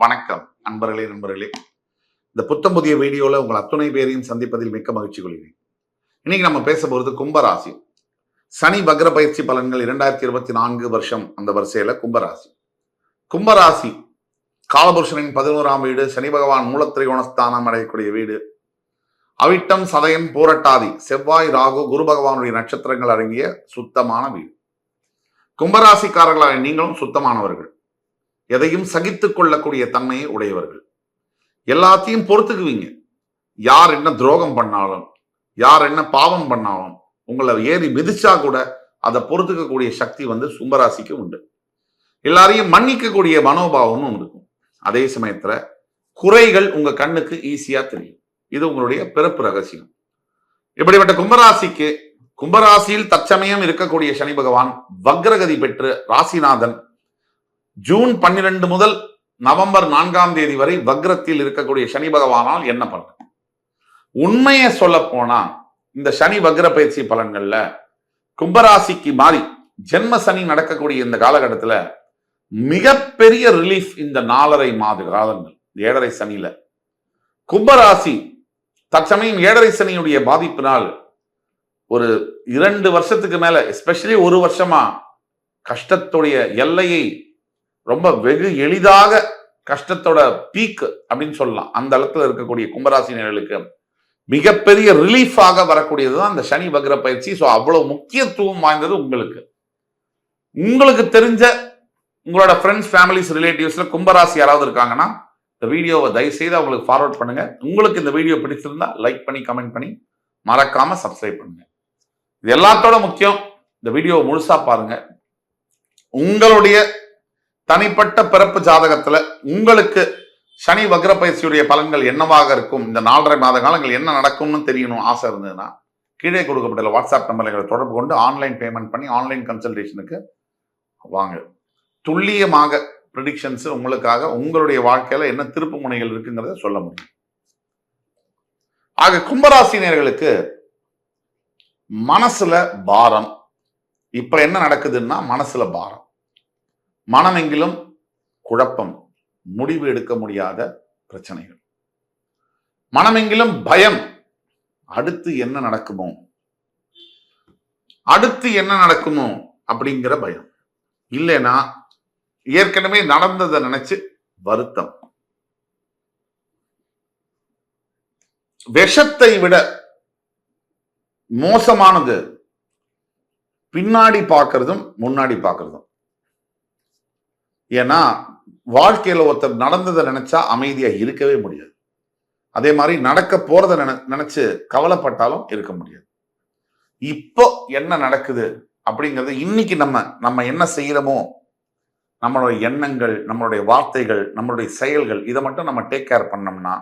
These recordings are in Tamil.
வணக்கம் நண்பர்களே. இந்த புத்தம் புதிய வீடியோல உங்கள் அத்துணை பேரையும் சந்திப்பதில் மிக்க மகிழ்ச்சி கொள்கிறேன். இன்னைக்கு நம்ம பேச போறது கும்பராசி. சனி வக்ர பயிற்சி பலன்கள் 2024 வருஷம். அந்த வரிசையில கும்பராசி காலபுருஷனின் 11ஆம் வீடு, சனி பகவான் மூலத்திரிகோணஸ்தானம் அடையக்கூடிய வீடு, அவிட்டம் சதயம் பூரட்டாதி செவ்வாய் ராகு குரு பகவானுடைய நட்சத்திரங்கள் அடங்கிய சுத்தமான வீடு. கும்பராசிக்காரர்களாக நீங்களும் சுத்தமானவர்கள், எதையும் சகித்துக் கொள்ளக்கூடிய தன்மையை உடையவர்கள், எல்லாத்தையும் பொறுத்துக்குவீங்க. யார் என்ன துரோகம் பண்ணாலும், யார் என்ன பாவம் பண்ணாலும் உங்களை ஏறி மிதிச்சா கூட அதை பொறுத்துக்கக்கூடிய சக்தி கும்பராசிக்கு உண்டு. எல்லாரையும் மன்னிக்கக்கூடிய மனோபாவமும் இருக்கும். அதே சமயத்துல குறைகள் உங்க கண்ணுக்கு ஈஸியா தெரியும். இது உங்களுடைய பிறப்பு ரகசியம். இப்படிப்பட்ட கும்பராசியில் தற்சமயம் இருக்கக்கூடிய சனி பகவான் வக்ரகதி பெற்று ராசிநாதன் ஜூன் 12 முதல் நவம்பர் 4ஆம் தேதி வரை வக்ரத்தில் இருக்கக்கூடிய சனி பகவானால் என்ன பண்ண? உண்மையை சொல்ல போனா இந்த சனி வக்ர பயிற்சி பலன்கள்ல கும்பராசிக்கு மாறி ஜென்ம சனி நடக்கக்கூடிய இந்த காலகட்டத்துல மிகப்பெரிய ரிலீஃப் இந்த 4.5 மாத காலங்கள். 7.5 சனியில கும்பராசி தற்சமயம் 7.5 சனியுடைய பாதிப்பினால் ஒரு 2 வருஷத்துக்கு மேல, எஸ்பெஷலி 1 வருஷமா கஷ்டத்துடைய எல்லையை ரொம்ப வெகு எளிதாக கஷ்டத்தோட பீக் அப்படின்னு சொல்லலாம். அந்த அளவுல இருக்கக்கூடிய கும்பராசினர்களுக்கு மிகப்பெரிய ரிலீஃபாக வரக்கூடியதுதான் அந்த சனி வக்ர பயிற்சி. ஸோ அவ்வளவு முக்கியத்துவம் வாய்ந்தது உங்களுக்கு தெரிஞ்ச உங்களோட ஃப்ரெண்ட்ஸ், ஃபேமிலிஸ், ரிலேட்டிவ்ஸ்ல கும்பராசி யாராவது இருக்காங்கன்னா இந்த வீடியோவை தயவுசெய்து அவங்களுக்கு ஃபார்வர்ட் பண்ணுங்க. உங்களுக்கு இந்த வீடியோ பிடிச்சிருந்தா லைக் பண்ணி கமெண்ட் பண்ணி மறக்காம சப்ஸ்கிரைப் பண்ணுங்க. இது எல்லாத்தோட முக்கியம். இந்த வீடியோவை முழுசா பாருங்க. உங்களுடைய தனிப்பட்ட பிறப்பு ஜாதகத்துல உங்களுக்கு சனி வக்ர பயிற்சியுடைய பலன்கள் என்னவாக இருக்கும், இந்த 4.5 மாத காலங்கள் என்ன நடக்கும்னு தெரியணும் ஆசை இருந்ததுன்னா கீழே கொடுக்கப்பட்ட வாட்ஸ்அப் நம்பர்களை தொடர்பு கொண்டு ஆன்லைன் பேமெண்ட் பண்ணி ஆன்லைன் கன்சல்டேஷனுக்கு வாங்க. துல்லியமாக ப்ரெடிக்ஷன்ஸ் உங்களுக்காக உங்களுடைய வாழ்க்கையில என்ன திருப்பு முனைகள் இருக்குங்கிறத சொல்ல முடியும். ஆக கும்பராசினியர்களுக்கு மனசுல பாரம். இப்ப என்ன நடக்குதுன்னா மனசுல பாரம், மனமெங்கிலும் குழப்பம், முடிவு எடுக்க முடியாத பிரச்சனைகள், மனமெங்கிலும் பயம். அடுத்து என்ன நடக்குமோ அப்படிங்கிற பயம். இல்லைன்னா ஏற்கனவே நடந்ததை நினைச்சு வருத்தம். விஷத்தை விட மோசமானது பின்னாடி பார்க்கறதும் முன்னாடி பார்க்கறதும். ஏன்னா வாழ்க்கையில ஒருத்தர் நடந்ததை நினைச்சா அமைதியா இருக்கவே முடியாது. அதே மாதிரி நடக்க போறத நினைச்சு கவலைப்பட்டாலும் இருக்க முடியாது. இப்போ என்ன நடக்குது அப்படிங்கிறது இன்னைக்கு நம்ம என்ன செய்யறோமோ, நம்மளுடைய எண்ணங்கள், நம்மளுடைய வார்த்தைகள், நம்மளுடைய செயல்கள், இதை மட்டும் நம்ம டேக் கேர் பண்ணோம்னா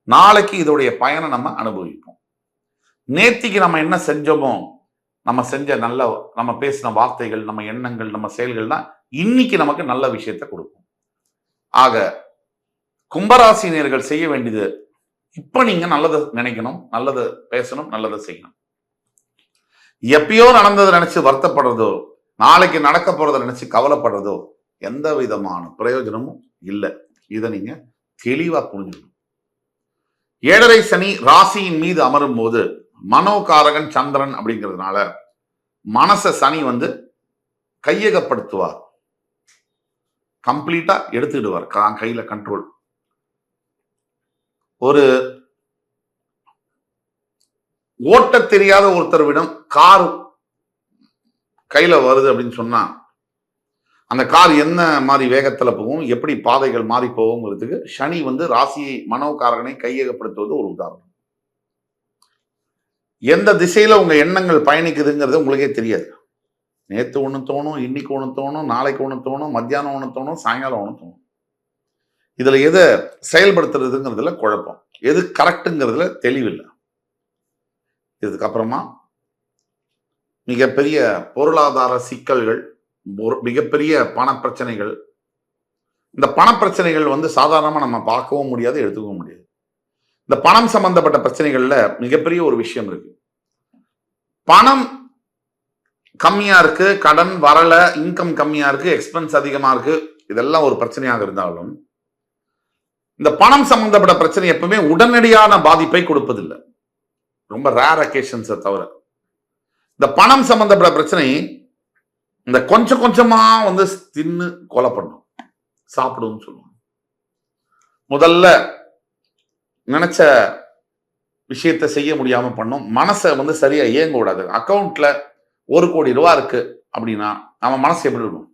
நாளைக்கு இதோடைய பயனை நம்ம அனுபவிப்போம். நேத்திக்கு நம்ம என்ன செஞ்சோமோ, நம்ம பேசின வார்த்தைகள், நம்ம எண்ணங்கள், நம்ம செயல்கள் தான் இன்னைக்கு நமக்கு நல்ல விஷயத்தை கொடுக்கும். ஆக கும்பராசினியர்கள் செய்ய வேண்டியது, இப்ப நீங்க நல்லதை நினைக்கணும், நல்லதை பேசணும், நல்லதை செய்யணும். எப்பயோ நடந்ததை நினைச்சு வருத்தப்படுறதோ, நாளைக்கு நடக்க போறதை நினைச்சு கவலைப்படுறதோ எந்த விதமான பிரயோஜனமும் இல்லை. இதை நீங்க தெளிவா புரிஞ்சுக்கணும். 7.5 சனி ராசியின் மீது அமரும் போது மனோகாரகன் சந்திரன் அப்படிங்கிறதுனால மனச சனி கையகப்படுத்துவார், கம்ப்ளீட்டா எடுத்துக்கிடுவார் கையில கண்ட்ரோல். ஒரு ஓட்ட தெரியாத ஒருத்தர்விடம் கார் கையில வருது அப்படின்னு சொன்னா அந்த கார் என்ன மாதிரி வேகத்துல போகும், எப்படி பாதைகள் மாறி போகுங்கிறதுக்கு சனி ராசியை மனோகாரகனை கையகப்படுத்துவது ஒரு உதாரணம். எந்த திசையில உங்க எண்ணங்கள் பயணிக்குதுங்கிறது உங்களுக்கே தெரியாது. நேத்து ஒண்ணு தோணும், இன்னைக்கு ஒண்ணு தோணும், நாளைக்கு ஒண்ணு தோணும், மத்தியானம் ஒண்ணு தோணும், சாயங்காலம் ஒண்ணு தோணும். இதுல எதை செயல்படுத்துறதுங்கிறதுல குழப்பம், எது கரெக்டுங்கிறதுல தெளிவில்லை. இதுக்கப்புறமா மிகப்பெரிய பொருளாதார சிக்கல்கள், மிகப்பெரிய பண பிரச்சனைகள். இந்த பண பிரச்சனைகள் சாதாரணமா நம்ம பார்க்கவும் முடியாது, எடுத்துக்கவும் முடியாது. இந்த பணம் சம்பந்தப்பட்ட பிரச்சனைகள்ல மிகப்பெரிய ஒரு விஷயம் இருக்கு. பணம் கம்மியா இருக்கு, கடன் வரல, இன்கம் கம்மியா இருக்கு, எக்ஸ்பென்ஸ் அதிகமா இருக்கு, இதெல்லாம் ஒரு பிரச்சனையாக இருந்தாலும் இந்த பணம் சம்பந்தப்பட்ட பிரச்சனை எப்பவுமே உடனடியான பாதிப்பை கொடுப்பதில்லை, ரொம்ப ரேர் அக்கேஷன்ஸை தவிர. இந்த பணம் சம்பந்தப்பட்ட பிரச்சனை இந்த கொஞ்சம் கொஞ்சமா வந்து தின்னு கொலை பண்ணும், சாப்பிடும் சொல்லுவாங்க. முதல்ல நினைச்ச விஷயத்தை செய்ய முடியாம பண்ணும், மனசை வந்து சரியா இயங்க கூடாது. அக்கௌண்ட்ல 1 கோடி ரூபாய் இருக்கு அப்படின்னா அவன் மனசு எப்படி இருக்கும்?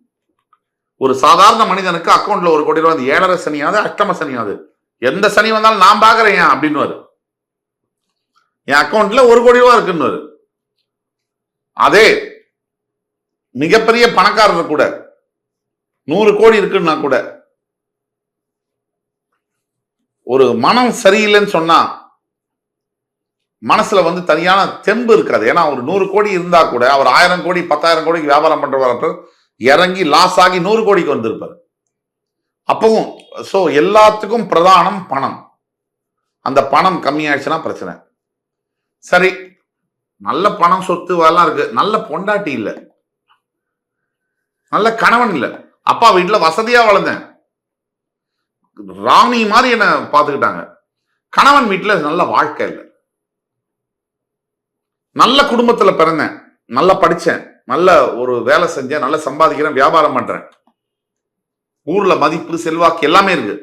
ஒரு சாதாரண மனிதனுக்கு அக்கௌண்ட்ல 1 கோடி ரூபாய், 7.5 சனியாவது அஷ்டம சனியாவது, எந்த சனி வந்தாலும் நான் பாக்குறேன் அப்படின்னு, என் அக்கௌண்ட்ல 1 கோடி ரூபாய் இருக்குன்னு. அதே மிகப்பெரிய பணக்காரர் கூட 100 கோடி இருக்குன்னா கூட ஒரு மனம் சரியில்லைன்னு சொன்னா மனசுல வந்து தனியான தெம்பு இருக்காது. ஏன்னா ஒரு 100 கோடி இருந்தா கூட அவர் 1000 கோடி 10,000 கோடிக்கு வியாபாரம் பண்றவர் இறங்கி லாஸ் ஆகி 100 கோடிக்கு வந்திருப்பார். அப்பவும் சோ எல்லாத்துக்கும் பிரதானம் பணம். அந்த பணம் கம்மியாயிடுச்சுன்னா பிரச்சனை. சரி, நல்ல பணம் சொத்து எல்லாம் இருக்கு, நல்ல பொண்டாட்டி இல்ல, நல்ல கணவன் இல்ல, அப்பா வீட்டுல வசதியா வளர்ந்தேன், ராணி மாதிரி என்ன பாத்துக்கிட்டாங்க, கணவன் வீட்டுல நல்ல வாழ்க்கை இல்லை, நல்ல குடும்பத்துல பிறந்தேன், நல்லா படிச்சேன், நல்ல ஒரு வேலை செஞ்சேன், நல்லா சம்பாதிக்கிறேன், வியாபாரம் பண்றேன், ஊர்ல மதிப்பு செல்வாக்கு எல்லாமே இருக்கு,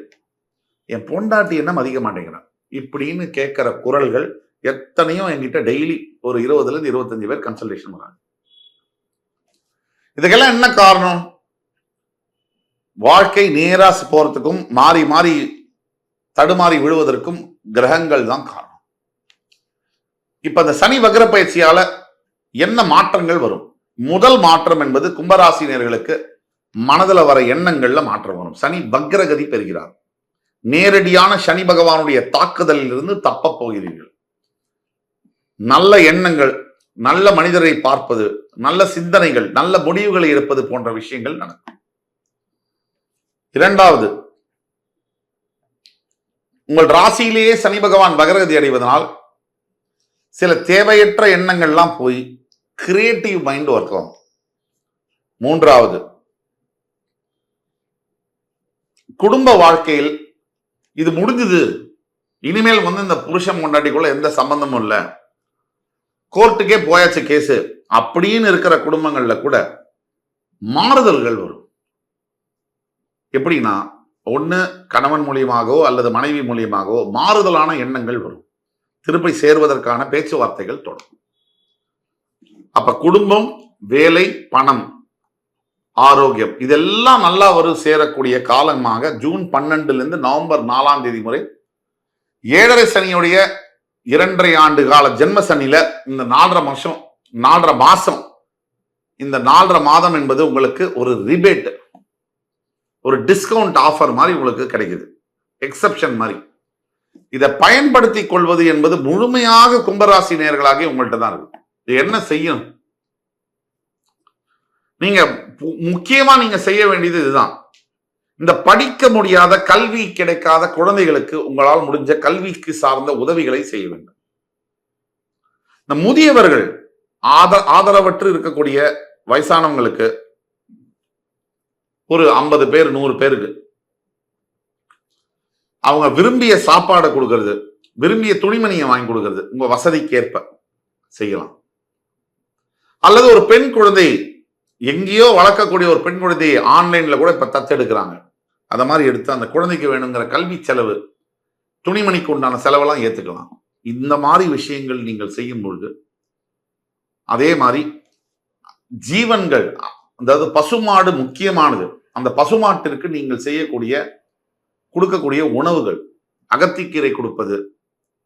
என் பொண்டாட்டி என்ன மதிக்க மாட்டேங்கிறான் இப்படின்னு கேட்கிற குரல்கள் எத்தனையோ என்கிட்ட டெய்லி ஒரு 20 இருந்து 25 பேர் கன்சல்டேஷன் வராங்க. இதுக்கெல்லாம் என்ன காரணம்? வாழ்க்கை நேரா போறதுக்கும் மாறி மாறி தடுமாறி விழுவதற்கும் கிரகங்கள் தான் காரணம். இப்ப அந்த சனி வக்ர பயிற்சியால என்ன மாற்றங்கள் வரும்? முதல் மாற்றம் என்பது கும்பராசினியர்களுக்கு மனதுல வர எண்ணங்கள்ல மாற்றம் வரும். சனி வக்ரகதி பெறுகிறார். நேரடியான சனி பகவானுடைய தாக்குதலில் இருந்து தப்ப போகிறீர்கள். நல்ல எண்ணங்கள், நல்ல மனிதரை பார்ப்பது, நல்ல சிந்தனைகள், நல்ல முடிவுகளை எடுப்பது போன்ற விஷயங்கள் நடக்கும். இரண்டாவது, உங்கள் ராசியிலேயே சனி பகவான் வக்ரகதி அடைவதனால் சில தேவையற்ற எண்ணங்கள்லாம் போய் கிரியேட்டிவ் மைண்ட் ஒர்க் ஆகும். மூன்றாவது, குடும்ப வாழ்க்கையில் இது முடிஞ்சது, இனிமேல் வந்து இந்த புருஷன் கொண்டாட்டிக்குள்ள எந்த சம்பந்தமும் இல்லை, கோர்ட்டுக்கே போயாச்சு கேஸ் அப்படின்னு இருக்கிற குடும்பங்கள்ல கூட மாறுதல்கள் வரும். எப்படின்னா, ஒண்ணு கணவன் மூலியமாகவோ அல்லது மனைவி மூலியமாகவோ மாறுதலான எண்ணங்கள் வரும், திருப்பி சேர்வதற்கான பேச்சுவார்த்தைகள் தொடரும். அப்ப குடும்பம், வேலை, பணம், ஆரோக்கியம் இதெல்லாம் நல்லா சேரக்கூடிய காலமாக ஜூன் 12 இருந்து நவம்பர் 4ஆம் தேதி முறை 7.5 சனியுடைய 2.5 ஆண்டு கால ஜென்ம சனியில இந்த 4.5 மாசம் இந்த 4.5 மாதம் என்பது உங்களுக்கு ஒரு ரிபேட், ஒரு டிஸ்கவுண்ட் ஆஃபர் மாதிரி உங்களுக்கு கிடைக்குது, எக்ஸெப்ஷன் மாதிரி. இதை பயன்படுத்தி கொள்வது என்பது முழுமையாக கும்பராசி நேயர்களாகி உங்கள்கிட்ட தான் இருக்கு. இது என்ன செய்யும்? நீங்க முக்கியமா நீங்க செய்ய வேண்டியது இதுதான். இந்த படிக்க முடியாத, கல்வி கிடைக்காத குழந்தைகளுக்கு உங்களால் முடிஞ்ச கல்விக்கு சார்ந்த உதவிகளை செய்ய வேண்டும். இந்த முதியவர்கள், ஆதரவற்று இருக்கக்கூடிய வயசானவங்களுக்கு ஒரு 50 பேர் 100 பேருக்கு அவங்க விரும்பிய சாப்பாடை கொடுக்கறது, விரும்பிய துணிமணியை வாங்கி கொடுக்கறது உங்க வசதிக்கேற்ப செய்யலாம். அல்லது ஒரு பெண் குழந்தை, எங்கேயோ வளர்க்கக்கூடிய ஒரு பெண் குழந்தையை ஆன்லைன்ல கூட இப்ப தத்தெடுக்கிறாங்க, அத மாதிரி எடுத்து அந்த குழந்தைக்கு வேணுங்கிற கல்வி செலவு, துணிமணிக்கு உண்டான செலவெல்லாம் ஏத்துக்கலாம். இந்த மாதிரி விஷயங்கள் நீங்கள் செய்யும் பொழுது, அதே மாதிரி ஜீவன்கள், அதாவது பசுமாடு முக்கியமானது. அந்த பசுமாட்டிற்கு நீங்கள் கொடுக்கக்கூடிய உணவுகள், அகத்திக்கீரை கொடுப்பது,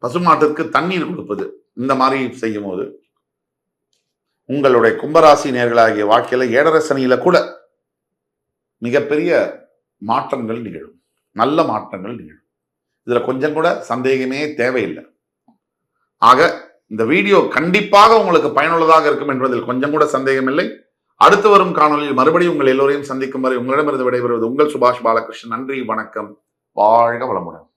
பசுமாட்டிற்கு தண்ணீர் கொடுப்பது, இந்த மாதிரி செய்யும் போது உங்களுடைய கும்பராசி நேயர்களாகிய வாழ்க்கையில 7.5 சனியில கூட மிகப்பெரிய மாற்றங்கள் நிகழும், நல்ல மாற்றங்கள் நிகழும். இதுல கொஞ்சம் கூட சந்தேகமே தேவையில்லை. ஆக இந்த வீடியோ கண்டிப்பாக உங்களுக்கு பயனுள்ளதாக இருக்கும் என்பதில் கொஞ்சம் கூட சந்தேகம் இல்லை. அடுத்து வரும் காணொலியில் மறுபடியும் உங்கள் எல்லோரையும் சந்திக்கும் வரை உங்களிடமிருந்து விடைபெறுவது உங்கள் சுபாஷ் பாலகிருஷ்ணன். நன்றி, வணக்கம், வாழ்க வளமுடன்.